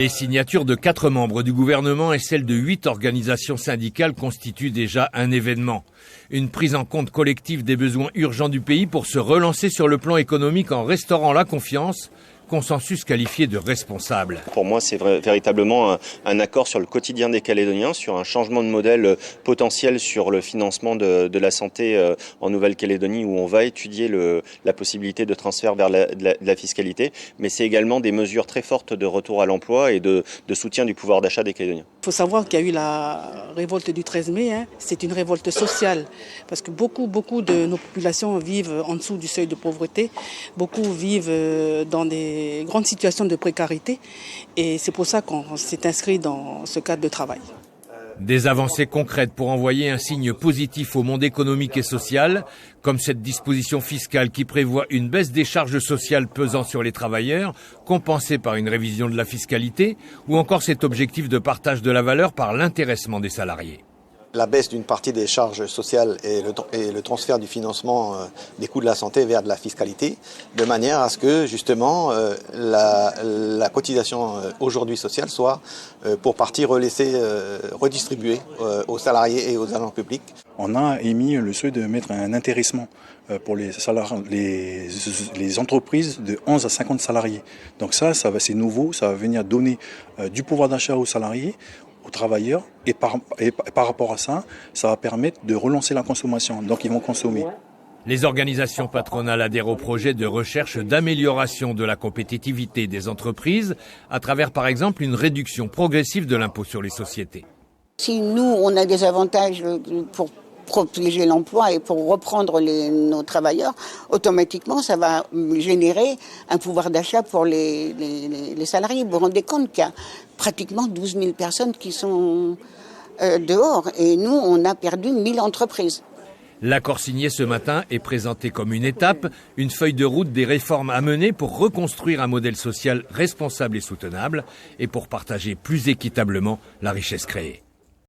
Les signatures de 4 membres du gouvernement et celles de 8 organisations syndicales constituent déjà un événement. Une prise en compte collective des besoins urgents du pays pour se relancer sur le plan économique en restaurant la confiance. Consensus qualifié de responsable. Pour moi, c'est véritablement un accord sur le quotidien des Calédoniens, sur un changement de modèle potentiel sur le financement de la santé en Nouvelle-Calédonie, où on va étudier la possibilité de transfert vers la fiscalité, mais c'est également des mesures très fortes de retour à l'emploi et de soutien du pouvoir d'achat des Calédoniens. Il faut savoir qu'il y a eu la révolte du 13 mai, c'est une révolte sociale, parce que beaucoup de nos populations vivent en dessous du seuil de pauvreté, beaucoup vivent dans des grandes situations de précarité, et c'est pour ça qu'on s'est inscrit dans ce cadre de travail. Des avancées concrètes pour envoyer un signe positif au monde économique et social, comme cette disposition fiscale qui prévoit une baisse des charges sociales pesant sur les travailleurs, compensée par une révision de la fiscalité, ou encore cet objectif de partage de la valeur par l'intéressement des salariés. La baisse d'une partie des charges sociales et le transfert du financement des coûts de la santé vers de la fiscalité, de manière à ce que justement la cotisation aujourd'hui sociale soit pour partie redistribuée aux salariés et aux agents publics. On a émis le souhait de mettre un intéressement pour les entreprises de 11 à 50 salariés. Donc c'est nouveau, ça va venir donner du pouvoir d'achat aux salariés, aux travailleurs, et par rapport à ça, ça va permettre de relancer la consommation. Donc ils vont consommer. Les organisations patronales adhèrent au projet de recherche d'amélioration de la compétitivité des entreprises à travers par exemple une réduction progressive de l'impôt sur les sociétés. Si nous, on a des avantages pour protéger l'emploi et pour reprendre nos travailleurs, automatiquement, ça va générer un pouvoir d'achat pour les salariés. Vous vous rendez compte qu'il y a pratiquement 12 000 personnes qui sont dehors et nous, on a perdu 1000 entreprises. L'accord signé ce matin est présenté comme une étape, une feuille de route des réformes à mener pour reconstruire un modèle social responsable et soutenable et pour partager plus équitablement la richesse créée.